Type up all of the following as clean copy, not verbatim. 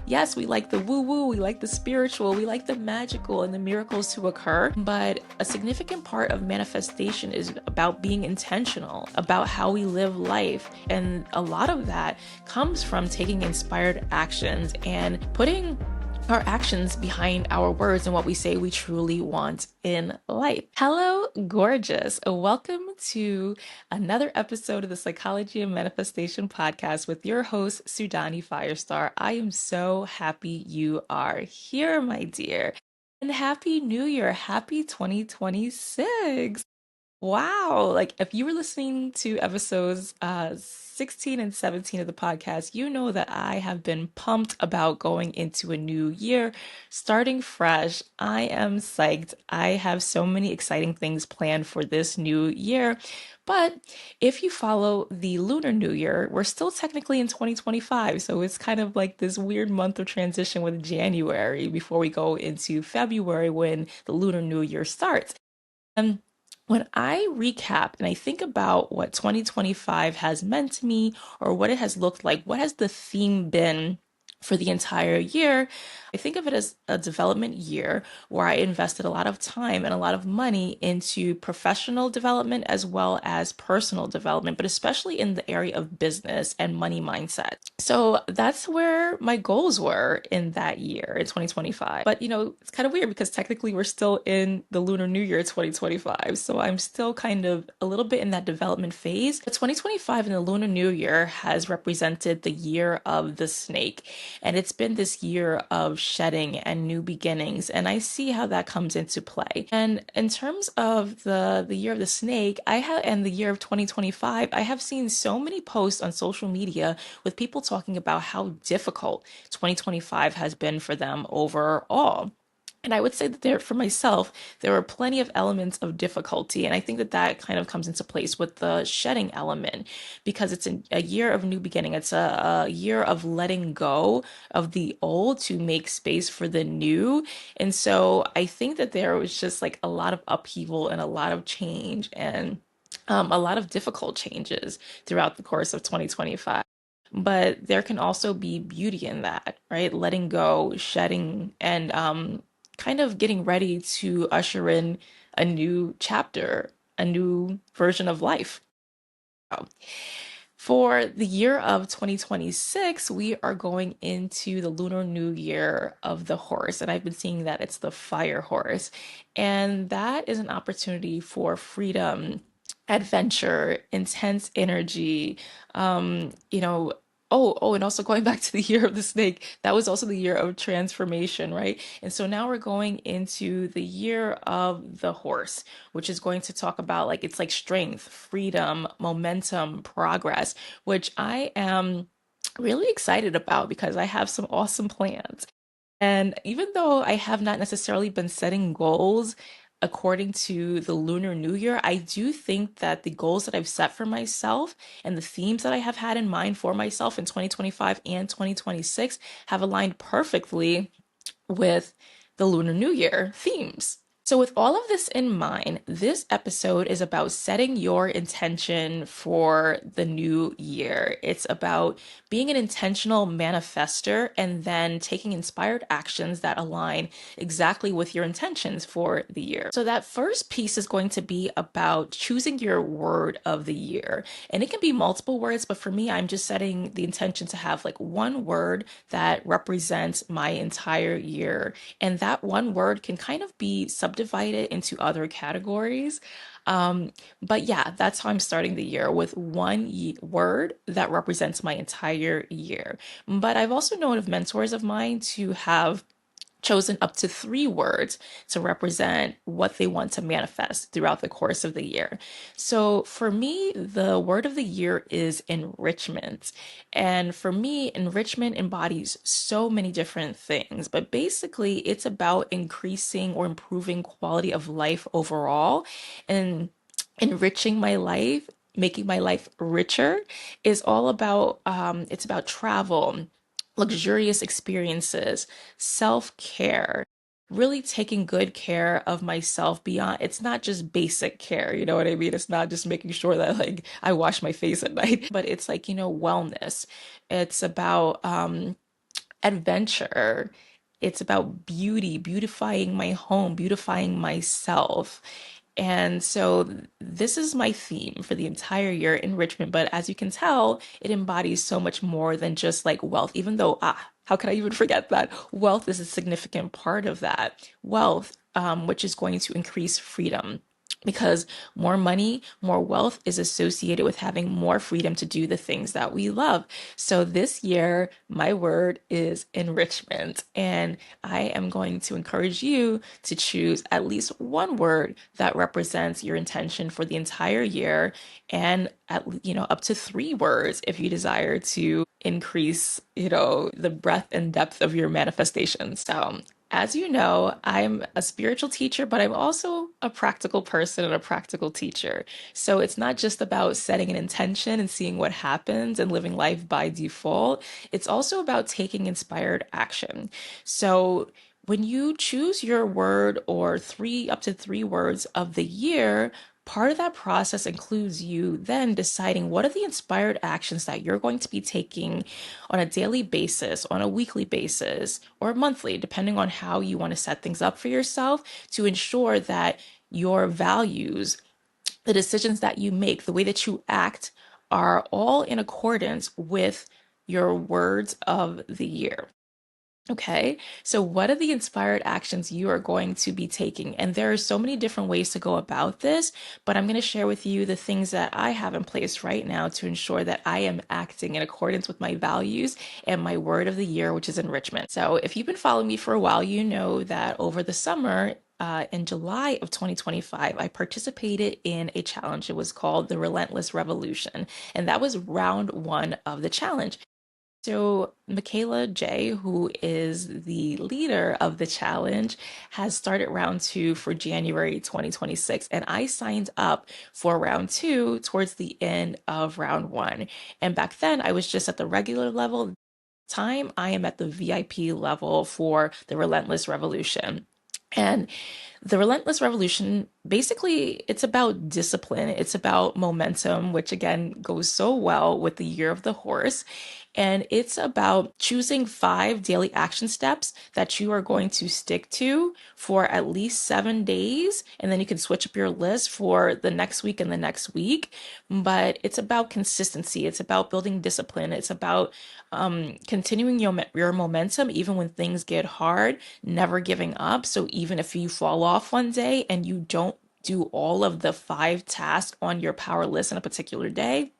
Yes, we like the woo-woo, we like the spiritual, we like the magical and the miracles to occur, but a significant part of manifestation is about being intentional, about how we live life. And a lot of that comes from taking inspired actions and putting our actions behind our words and what we say we truly want in life. Hello, gorgeous. Welcome to another episode of the Psychology and Manifestation podcast with your host, Sudane Firestar. I am so happy you are here, my dear. And Happy New Year. Happy 2026. Wow. Like if you were listening to episodes 16 and 17 of the podcast, you know that I have been pumped about going into a new year, starting fresh. I am psyched. I have so many exciting things planned for this new year. But if you follow the Lunar New Year, we're still technically in 2025. So it's kind of like this weird month of transition with January before we go into February when the Lunar New Year starts. And when I recap and I think about what 2025 has meant to me or what it has looked like, what has the theme been for the entire year, I think of it as a development year where I invested a lot of time and a lot of money into professional development as well as personal development, but especially in the area of business and money mindset. So that's where my goals were in that year in 2025. But it's kind of weird because technically we're still in the Lunar New Year 2025. So I'm still kind of a little bit in that development phase. But 2025 in the Lunar New Year has represented the year of the snake. And it's been this year of shedding and new beginnings. And I see how that comes into play. And in terms of the year of the snake, and the year of 2025, I have seen so many posts on social media with people talking about how difficult 2025 has been for them overall. And I would say that for myself, there were plenty of elements of difficulty. And I think that that kind of comes into place with the shedding element because it's a year of new beginning. It's a year of letting go of the old to make space for the new. And so I think that there was just like a lot of upheaval and a lot of change and a lot of difficult changes throughout the course of 2025. But there can also be beauty in that, right? Letting go, shedding, and kind of getting ready to usher in a new chapter, a new version of life. So, for the year of 2026, we are going into the Lunar New Year of the horse. And I've been seeing that it's the fire horse. And that is an opportunity for freedom, adventure, intense energy, um, you know, and also going back to the year of the snake, that was also the year of transformation, right? And so now we're going into the year of the horse, which is going to talk about like it's like strength, freedom, momentum, progress, which I am really excited about because I have some awesome plans. And even though I have not necessarily been setting goals according to the Lunar New Year, I do think that the goals that I've set for myself and the themes that I have had in mind for myself in 2025 and 2026 have aligned perfectly with the Lunar New Year themes. So, with all of this in mind, this episode is about setting your intention for the new year. It's about being an intentional manifester and then taking inspired actions that align exactly with your intentions for the year. So, that first piece is going to be about choosing your word of the year. And it can be multiple words, but for me, I'm just setting the intention to have like one word that represents my entire year. And that one word can kind of be subdivided into other categories. But yeah, that's how I'm starting the year with one word that represents my entire year. But I've also known of mentors of mine to have chosen up to three words to represent what they want to manifest throughout the course of the year. So for me, the word of the year is enrichment. And for me, enrichment embodies so many different things, but basically it's about increasing or improving quality of life overall and enriching my life. Making my life richer is all about it's about travel, luxurious experiences, self-care, really taking good care of myself beyond, it's not just basic care, you know what I mean? It's not just making sure that like I wash my face at night, but it's like, wellness. It's about adventure. It's about beauty, beautifying my home, beautifying myself. And so this is my theme for the entire year, enrichment. But as you can tell, it embodies so much more than just like wealth, even though, how could I even forget that? Wealth is a significant part of that. Wealth, which is going to increase freedom. Because more money, more wealth is associated with having more freedom to do the things that we love. So this year, my word is enrichment. And I am going to encourage you to choose at least one word that represents your intention for the entire year, and up to three words if you desire to increase, the breadth and depth of your manifestation. So as you know, I'm a spiritual teacher, but I'm also a practical person and a practical teacher. So it's not just about setting an intention and seeing what happens and living life by default. It's also about taking inspired action. So when you choose your word or three up to three words of the year, part of that process includes you then deciding what are the inspired actions that you're going to be taking on a daily basis, on a weekly basis, or monthly, depending on how you want to set things up for yourself to ensure that your values, the decisions that you make, the way that you act are all in accordance with your words of the year. Okay, so what are the inspired actions you are going to be taking? And there are so many different ways to go about this, but I'm going to share with you the things that I have in place right now to ensure that I am acting in accordance with my values and my word of the year, which is enrichment. So if you've been following me for a while, you know that over the summer, in July of 2025, I participated in a challenge. It was called the Relentless Revolution, and that was round one of the challenge. So, Michaela J, who is the leader of the challenge, has started round two for January 2026. And I signed up for round two towards the end of round one. And back then, I was just at the regular level. Time I am at the VIP level for the Relentless Revolution. And the Relentless Revolution, basically, it's about discipline. It's about momentum, which again goes so well with the year of the horse. And it's about choosing 5 daily action steps that you are going to stick to for at least 7 days. And then you can switch up your list for the next week and the next week. But it's about consistency. It's about building discipline. It's about continuing your momentum even when things get hard, never giving up. So even if you fall off one day and you don't do all of the 5 tasks on your power list in a particular day,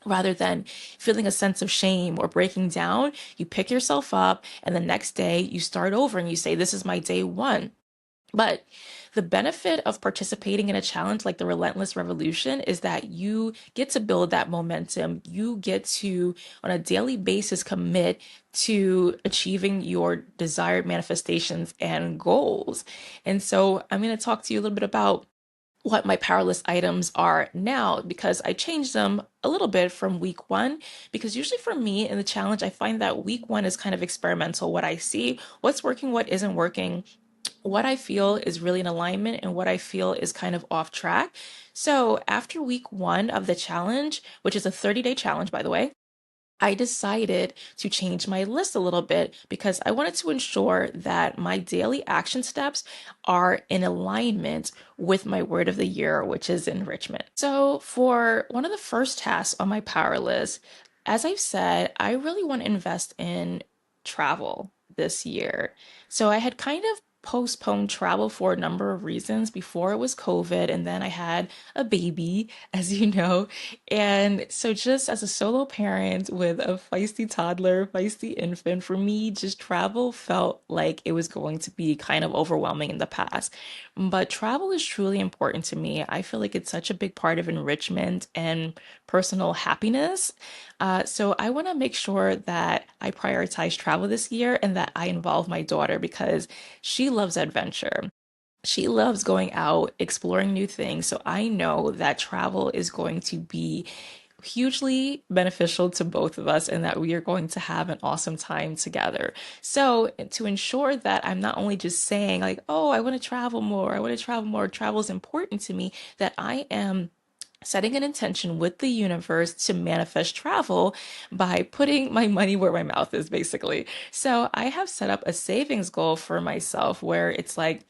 rather than feeling a sense of shame or breaking down, you pick yourself up and the next day you start over and you say, this is my day one. But the benefit of participating in a challenge like the Relentless Revolution is that you get to build that momentum. You get to, on a daily basis, commit to achieving your desired manifestations and goals. And so I'm going to talk to you a little bit about what my powerless items are now because I changed them a little bit from week one. Because usually for me in the challenge, I find that week one is kind of experimental. What I see, what's working, what isn't working, what I feel is really in alignment, and what I feel is kind of off track. So after week one of the challenge, which is a 30-day challenge, by the way, I decided to change my list a little bit because I wanted to ensure that my daily action steps are in alignment with my word of the year, which is enrichment. So, for one of the first tasks on my power list, as I've said, I really want to invest in travel this year. So, I had kind of postponed travel for a number of reasons. Before it was COVID, and then I had a baby, as you know. And so, just as a solo parent with a feisty toddler, feisty infant, for me, just travel felt like it was going to be kind of overwhelming in the past. But travel is truly important to me. I feel like it's such a big part of enrichment and personal happiness. So, I want to make sure that I prioritize travel this year and that I involve my daughter because she loves adventure. She loves going out, exploring new things. So I know that travel is going to be hugely beneficial to both of us and that we are going to have an awesome time together. So to ensure that I'm not only just saying like, oh, I want to travel more, I want to travel more, travel is important to me, that I am setting an intention with the universe to manifest travel by putting my money where my mouth is, basically. So I have set up a savings goal for myself where it's like,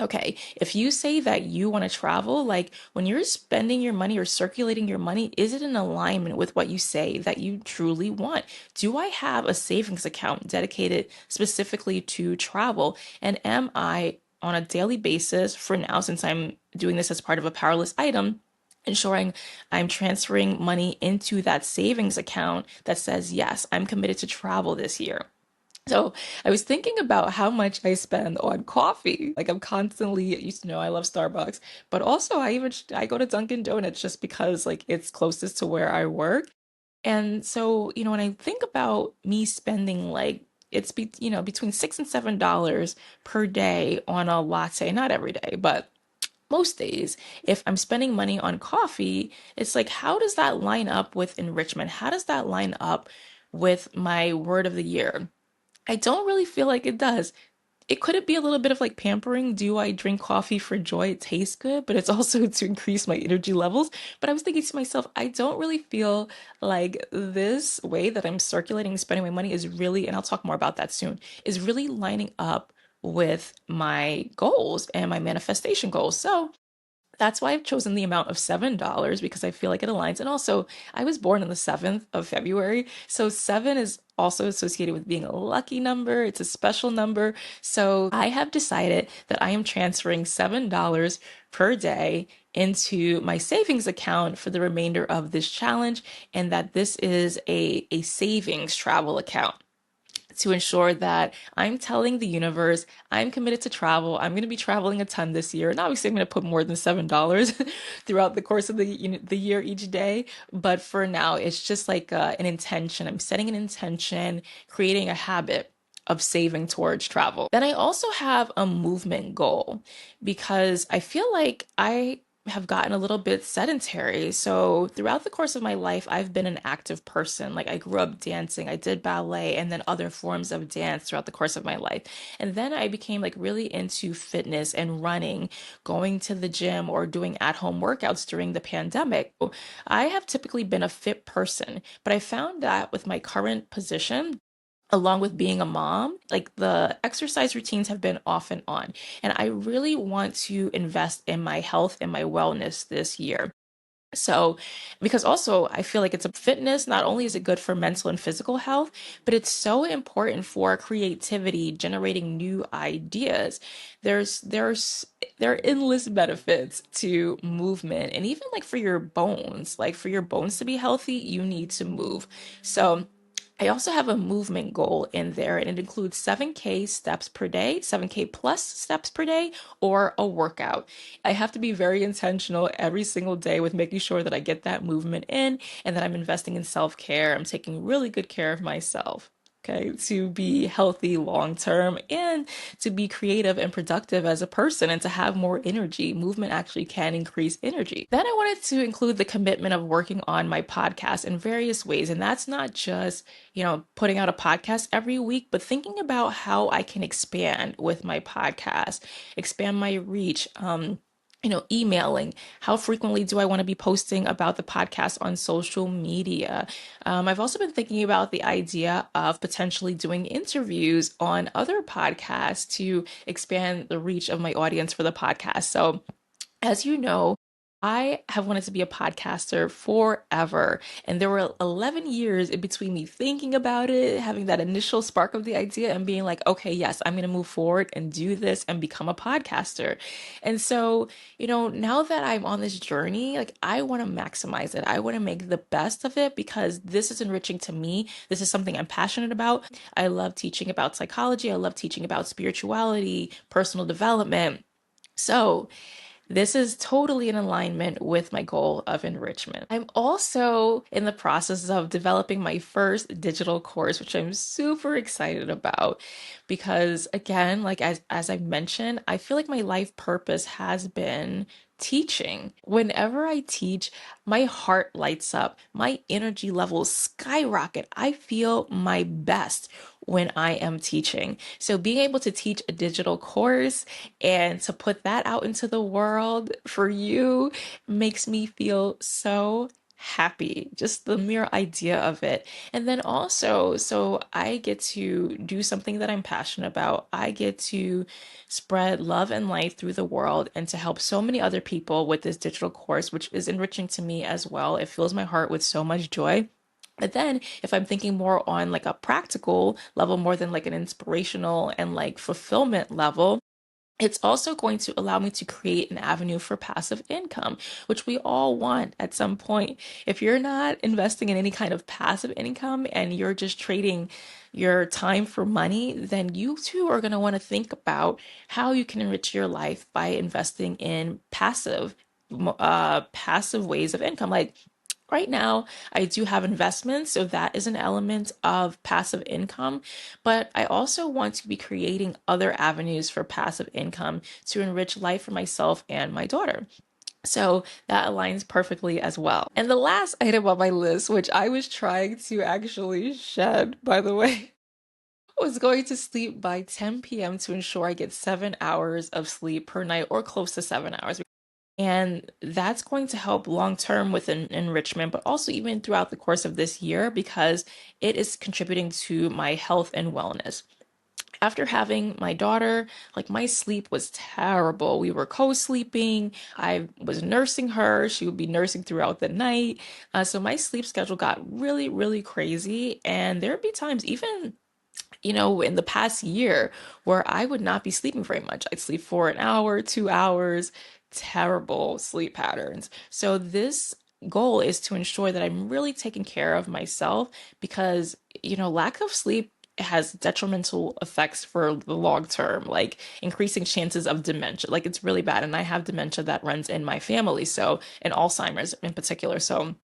okay, if you say that you want to travel, like when you're spending your money or circulating your money, is it in alignment with what you say that you truly want? Do I have a savings account dedicated specifically to travel? And am I on a daily basis for now, since I'm doing this as part of a powerless item? Ensuring I'm transferring money into that savings account that says, yes, I'm committed to travel this year. So I was thinking about how much I spend on coffee. Like I'm constantly, you used to know I love Starbucks, but also I go to Dunkin' Donuts just because like it's closest to where I work. And so, when I think about me spending like between $6 and $7 per day on a latte, not every day, but most days, if I'm spending money on coffee, it's like, how does that line up with enrichment? How does that line up with my word of the year? I don't really feel like it does. It could it be a little bit of like pampering? Do I drink coffee for joy? It tastes good, but it's also to increase my energy levels. But I was thinking to myself, I don't really feel like this way that I'm circulating and spending my money is really, and I'll talk more about that soon, is really lining up with my goals and my manifestation goals. So that's why I've chosen the amount of $7 because I feel like it aligns. And also, I was born on the 7th of February. So 7 is also associated with being a lucky number. It's a special number. So I have decided that I am transferring $7 per day into my savings account for the remainder of this challenge, and that this is a savings travel account to ensure that I'm telling the universe I'm committed to travel. I'm going to be traveling a ton this year. And obviously, I'm going to put more than $7 throughout the course of the year each day. But for now, it's just like an intention. I'm setting an intention, creating a habit of saving towards travel. Then I also have a movement goal because I feel like I have gotten a little bit sedentary. So throughout the course of my life, I've been an active person. Like I grew up dancing, I did ballet and then other forms of dance throughout the course of my life. And then I became like really into fitness and running, going to the gym or doing at-home workouts during the pandemic. I have typically been a fit person, but I found that with my current position, along with being a mom, like the exercise routines have been off and on. And I really want to invest in my health and my wellness this year. So, because also I feel like it's a fitness, not only is it good for mental and physical health, but it's so important for creativity, generating new ideas. There's there are endless benefits to movement and even like for your bones. Like for your bones to be healthy, you need to move. So, I also have a movement goal in there, and it includes 7K steps per day, 7K plus steps per day, or a workout. I have to be very intentional every single day with making sure that I get that movement in and that I'm investing in self care. I'm taking really good care of myself. Okay, to be healthy long term and to be creative and productive as a person and to have more energy. Movement actually can increase energy. Then I wanted to include the commitment of working on my podcast in various ways. And that's not just, putting out a podcast every week, but thinking about how I can expand with my podcast, expand my reach. Emailing. How frequently do I want to be posting about the podcast on social media? I've also been thinking about the idea of potentially doing interviews on other podcasts to expand the reach of my audience for the podcast. So, as you know, I have wanted to be a podcaster forever. And there were 11 years in between me thinking about it, having that initial spark of the idea, and being like, okay, yes, I'm going to move forward and do this and become a podcaster. And so, now that I'm on this journey, like I want to maximize it. I want to make the best of it because this is enriching to me. This is something I'm passionate about. I love teaching about psychology. I love teaching about spirituality, personal development. So, this is totally in alignment with my goal of enrichment. I'm also in the process of developing my first digital course, which I'm super excited about because again, like as I mentioned, I feel like my life purpose has been teaching. Whenever I teach, my heart lights up, my energy levels skyrocket. I feel my best when I am teaching. So being able to teach a digital course and to put that out into the world for you makes me feel so happy. Just the mere idea of it. And then also, so I get to do something that I'm passionate about. I get to spread love and light through the world and to help so many other people with this digital course, which is enriching to me as well. It fills my heart with so much joy. But then if I'm thinking more on like a practical level, more than like an inspirational and like fulfillment level, it's also going to allow me to create an avenue for passive income, which we all want at some point. If you're not investing in any kind of passive income and you're just trading your time for money, then you too are going to want to think about how you can enrich your life by investing in passive ways of income. Like right now, I do have investments, so that is an element of passive income, but I also want to be creating other avenues for passive income to enrich life for myself and my daughter. So that aligns perfectly as well. And the last item on my list, which I was trying to actually shed, by the way, was going to sleep by 10 p.m. to ensure I get 7 hours of sleep per night or close to 7 hours. And that's going to help long term with an enrichment, but also even throughout the course of this year because it is contributing to my health and wellness. After having my daughter, like my sleep was terrible. We were co-sleeping. I was nursing her. She would be nursing throughout the night. So my sleep schedule got really, really crazy. And there'd be times, even in the past year where I would not be sleeping very much. I'd sleep for an hour, 2 hours, terrible sleep patterns. So this goal is to ensure that I'm really taking care of myself because, lack of sleep has detrimental effects for the long term, like increasing chances of dementia. Like it's really bad. And I have dementia that runs in my family. So, and Alzheimer's in particular. So,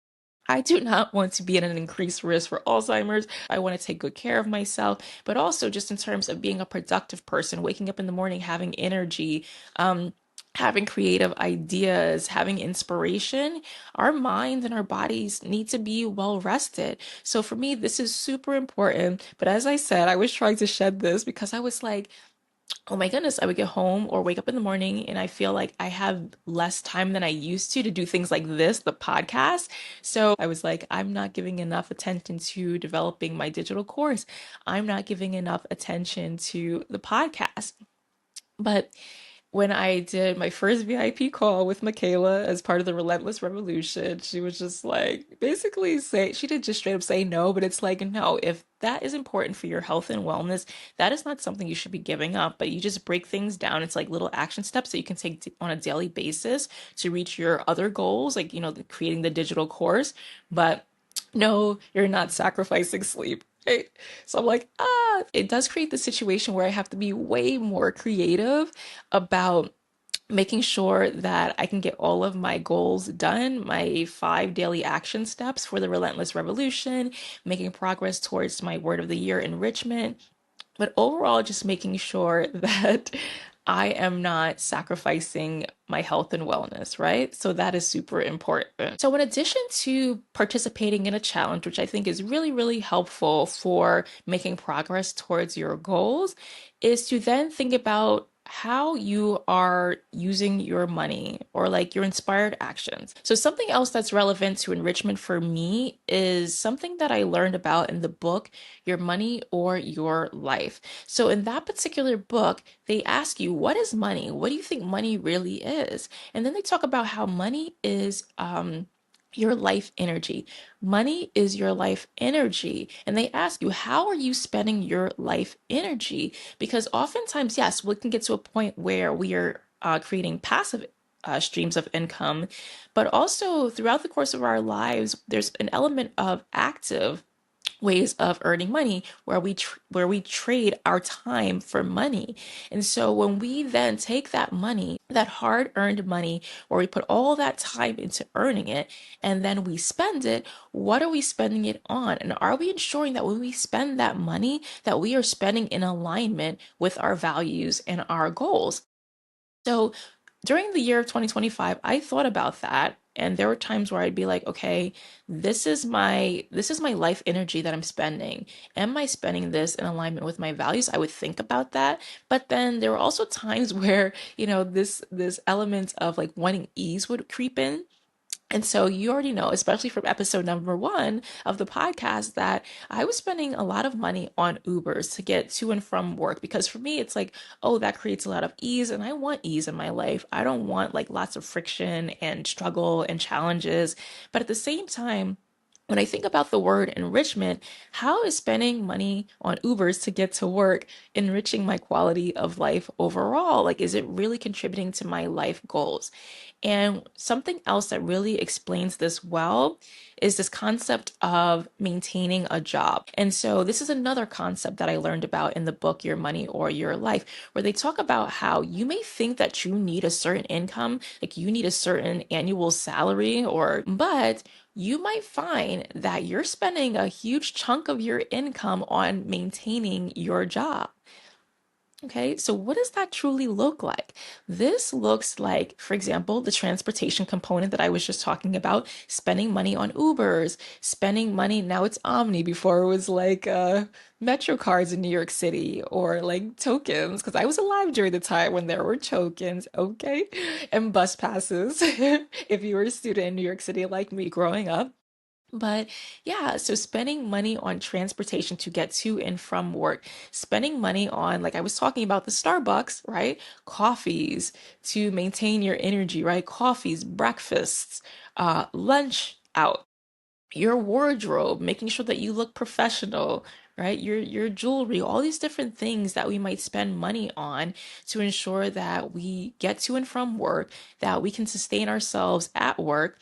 I do not want to be at an increased risk for Alzheimer's. I want to take good care of myself, but also just in terms of being a productive person, waking up in the morning, having energy, having creative ideas, having inspiration. Our minds and our bodies need to be well rested. So for me, this is super important. But as I said, I was trying to shed this because I was like, oh my goodness, I would get home or wake up in the morning and I feel like I have less time than I used to do things like this, the podcast. So I was like, I'm not giving enough attention to developing my digital course. I'm not giving enough attention to the podcast. But when I did my first VIP call with Michaela as part of the Relentless Revolution, she was just like, basically say, she did just straight up say no, but it's like, no, if that is important for your health and wellness, that is not something you should be giving up, but you just break things down. It's like little action steps that you can take on a daily basis to reach your other goals, like, creating the digital course. But no, you're not sacrificing sleep. Right? So I'm like, it does create the situation where I have to be way more creative about making sure that I can get all of my goals done, my 5 daily action steps for the Relentless Revolution, making progress towards my word of the year enrichment, but overall, just making sure that I am not sacrificing my health and wellness, right? So that is super important. So, in addition to participating in a challenge, which I think is really, really helpful for making progress towards your goals, is to then think about how you are using your money or like your inspired actions. So, something else that's relevant to enrichment for me is something that I learned about in the book, Your Money or Your Life. So, in that particular book, they ask you, what is money? What do you think money really is? And then they talk about how money is, your life energy. Money is your life energy. And they ask you, how are you spending your life energy? Because oftentimes, yes, we can get to a point where we are creating passive streams of income, but also throughout the course of our lives, there's an element of active ways of earning money where we trade our time for money. And so when we then take that money, that hard-earned money, where we put all that time into earning it, and then we spend it, what are we spending it on? And are we ensuring that when we spend that money, that we are spending in alignment with our values and our goals? So during the year of 2025, I thought about that. And there were times where I'd be like, okay, this is my life energy that I'm spending. Am I spending this in alignment with my values? I would think about that. But then there were also times where, this element of like wanting ease would creep in. And so you already know, especially from episode number one of the podcast, that I was spending a lot of money on Ubers to get to and from work because for me, it's like, oh, that creates a lot of ease. And I want ease in my life. I don't want like lots of friction and struggle and challenges. But at the same time, when I think about the word enrichment, how is spending money on Ubers to get to work enriching my quality of life overall? Like, is it really contributing to my life goals? And something else that really explains this well is this concept of maintaining a job. And so, this is another concept that I learned about in the book, Your Money or Your Life, where they talk about how you may think that you need a certain income, like you need a certain annual salary, but you might find that you're spending a huge chunk of your income on maintaining your job. Okay, so what does that truly look like? This looks like, for example, the transportation component that I was just talking about, spending money on Ubers, spending money, now it's Omni, before it was like Metro cards in New York City or like tokens, because I was alive during the time when there were tokens, okay? And bus passes, if you were a student in New York City like me growing up. But yeah, so spending money on transportation to get to and from work, spending money on, like I was talking about, the Starbucks, right? Coffees to maintain your energy, right? Coffees, breakfasts, lunch out, your wardrobe, making sure that you look professional, right? Your jewelry, all these different things that we might spend money on to ensure that we get to and from work, that we can sustain ourselves at work,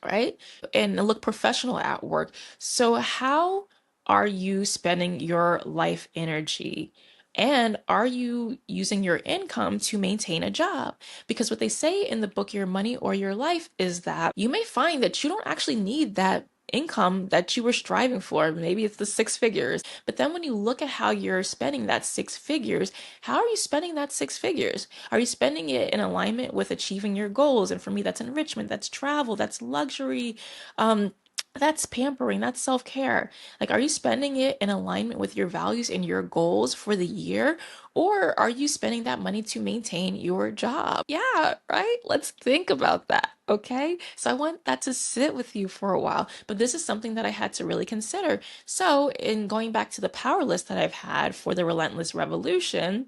right? And look professional at work. So, how are you spending your life energy? And are you using your income to maintain a job? Because what they say in the book, Your Money or Your Life, is that you may find that you don't actually need that income that you were striving for. Maybe it's the six figures. But then when you look at how you're spending that six figures, how are you spending that six figures? Are you spending it in alignment with achieving your goals? And for me, that's enrichment, that's travel, that's luxury, um, that's pampering, that's self care. Like, are you spending it in alignment with your values and your goals for the year? Or are you spending that money to maintain your job? Yeah, right? Let's think about that. Okay. So I want that to sit with you for a while. But this is something that I had to really consider. So, in going back to the power list that I've had for the Relentless Revolution,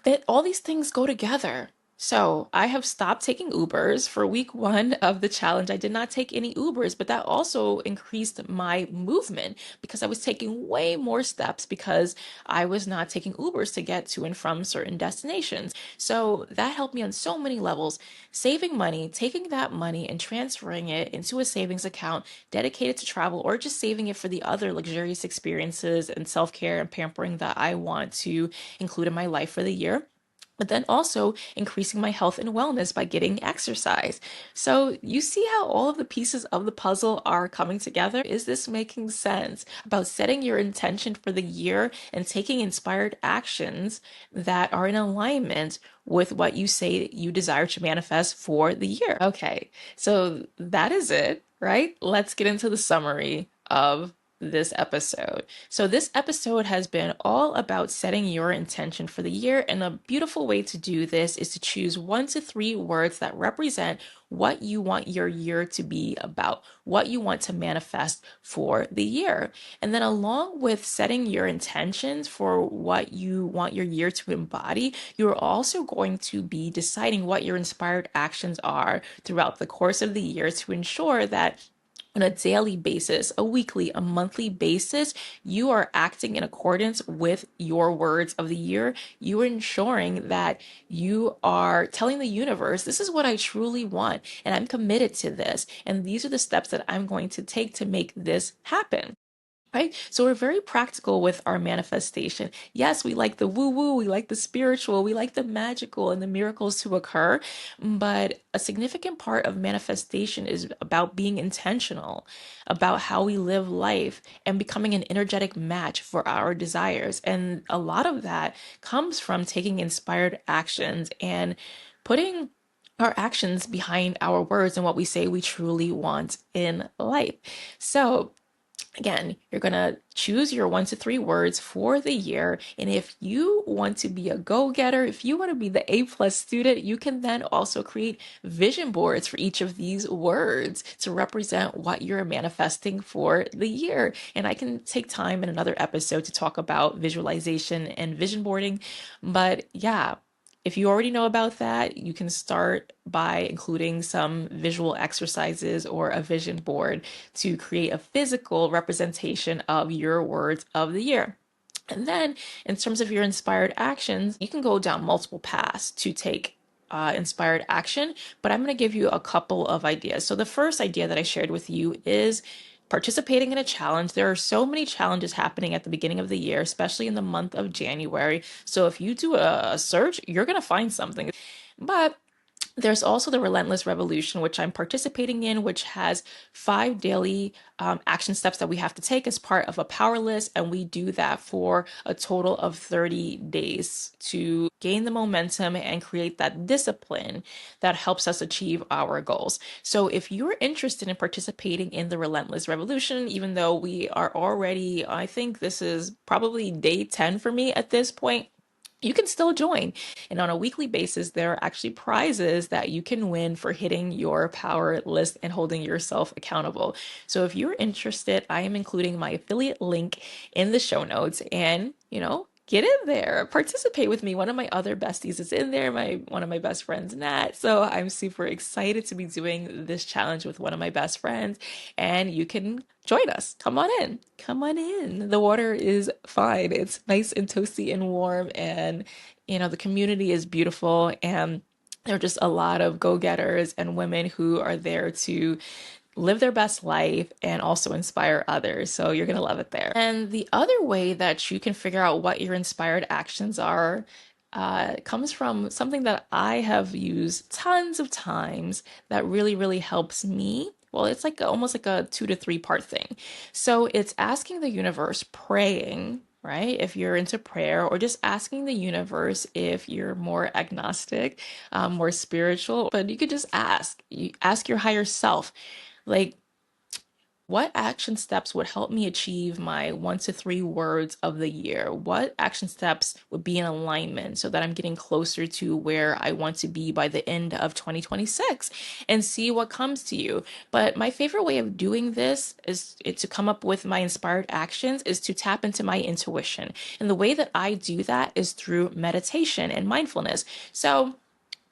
that all these things go together. So I have stopped taking Ubers for week one of the challenge. I did not take any Ubers, but that also increased my movement because I was taking way more steps because I was not taking Ubers to get to and from certain destinations. So that helped me on so many levels. Saving money, taking that money and transferring it into a savings account dedicated to travel, or just saving it for the other luxurious experiences and self care and pampering that I want to include in my life for the year, but then also increasing my health and wellness by getting exercise. So you see how all of the pieces of the puzzle are coming together? Is this making sense about setting your intention for the year and taking inspired actions that are in alignment with what you say you desire to manifest for the year? Okay, so that is it, right? Let's get into the summary of this episode. So, this episode has been all about setting your intention for the year, and a beautiful way to do this is to choose 1 to 3 words that represent what you want your year to be about, what you want to manifest for the year. And then, along with setting your intentions for what you want your year to embody, you're also going to be deciding what your inspired actions are throughout the course of the year to ensure that on a daily basis, a weekly, a monthly basis, you are acting in accordance with your words of the year. You are ensuring that you are telling the universe, this is what I truly want, and I'm committed to this. And these are the steps that I'm going to take to make this happen. Right? So we're very practical with our manifestation. Yes, we like the woo woo, we like the spiritual, we like the magical and the miracles to occur. But a significant part of manifestation is about being intentional, about how we live life and becoming an energetic match for our desires. And a lot of that comes from taking inspired actions and putting our actions behind our words and what we say we truly want in life. So again, you're going to choose your 1 to 3 words for the year. And if you want to be a go-getter, if you want to be the A+ student, you can then also create vision boards for each of these words to represent what you're manifesting for the year. And I can take time in another episode to talk about visualization and vision boarding. But yeah, if you already know about that, you can start by including some visual exercises or a vision board to create a physical representation of your words of the year. And then, in terms of your inspired actions, you can go down multiple paths to take inspired action, but I'm going to give you a couple of ideas. So, the first idea that I shared with you is participating in a challenge. There are so many challenges happening at the beginning of the year, especially in the month of January. So if you do a search, you're going to find something. But there's also the Relentless Revolution, which I'm participating in, which has 5 daily action steps that we have to take as part of a power list. And we do that for a total of 30 days to gain the momentum and create that discipline that helps us achieve our goals. So if you're interested in participating in the Relentless Revolution, even though we are already, I think this is probably day 10 for me at this point, you can still join. And on a weekly basis, there are actually prizes that you can win for hitting your power list and holding yourself accountable. So if you're interested, I am including my affiliate link in the show notes, and, get in there, participate with me. One of my other besties is in there, one of my best friends, Nat. So I'm super excited to be doing this challenge with one of my best friends, and you can join us. Come on in. Come on in. The water is fine. It's nice and toasty and warm, and the community is beautiful, and there are just a lot of go-getters and women who are there to live their best life and also inspire others. So you're going to love it there. And the other way that you can figure out what your inspired actions are comes from something that I have used tons of times that really, really helps me. Well, it's like almost like a 2 to 3 part thing. So it's asking the universe, praying, right? If you're into prayer, or just asking the universe if you're more agnostic, more spiritual, but you could just ask. You ask your higher self, like, what action steps would help me achieve my 1 to 3 words of the year? What action steps would be in alignment so that I'm getting closer to where I want to be by the end of 2026, and see what comes to you? But my favorite way of doing this is to come up with my inspired actions is to tap into my intuition. And the way that I do that is through meditation and mindfulness. So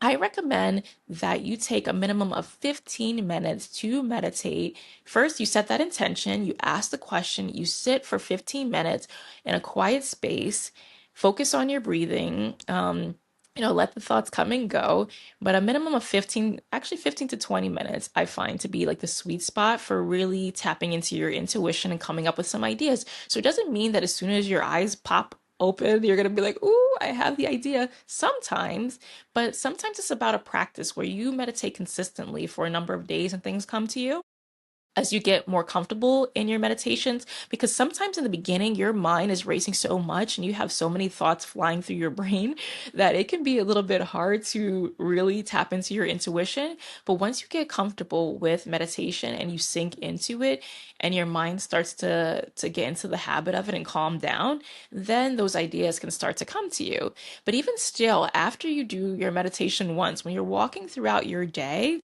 I recommend that you take a minimum of 15 minutes to meditate. First, you set that intention, you ask the question, you sit for 15 minutes in a quiet space, focus on your breathing, let the thoughts come and go. But a minimum of 15 to 20 minutes, I find to be like the sweet spot for really tapping into your intuition and coming up with some ideas. So it doesn't mean that as soon as your eyes pop open, you're going to be like, ooh, I have the idea. But sometimes it's about a practice where you meditate consistently for a number of days and things come to you as you get more comfortable in your meditations, because sometimes in the beginning your mind is racing so much and you have so many thoughts flying through your brain that it can be a little bit hard to really tap into your intuition. But once you get comfortable with meditation and you sink into it and your mind starts to get into the habit of it and calm down, then those ideas can start to come to you. But even still, after you do your meditation once, when you're walking throughout your day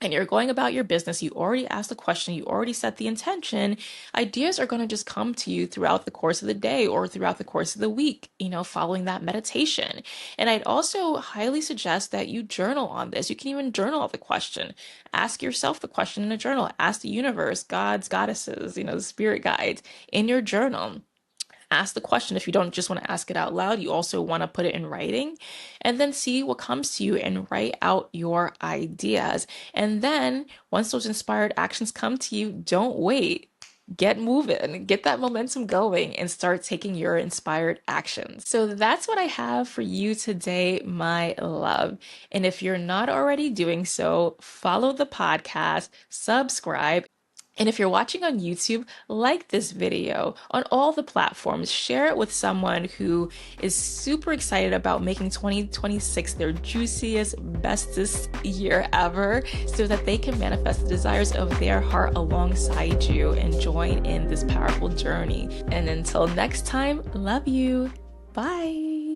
and you're going about your business, you already asked the question, you already set the intention, ideas are going to just come to you throughout the course of the day or throughout the course of the week, following that meditation. And I'd also highly suggest that you journal on this. You can even journal the question. Ask yourself the question in a journal. Ask the universe, gods, goddesses, the spirit guides in your journal. Ask the question. If you don't just want to ask it out loud, you also want to put it in writing, and then see what comes to you and write out your ideas. And then once those inspired actions come to you, don't wait. Get moving, get that momentum going, and start taking your inspired actions. So that's what I have for you today, my love. And if you're not already doing so, follow the podcast, subscribe, And if you're watching on YouTube, like this video on all the platforms, share it with someone who is super excited about making 2026 their juiciest, bestest year ever so that they can manifest the desires of their heart alongside you and join in this powerful journey. And until next time, love you. Bye.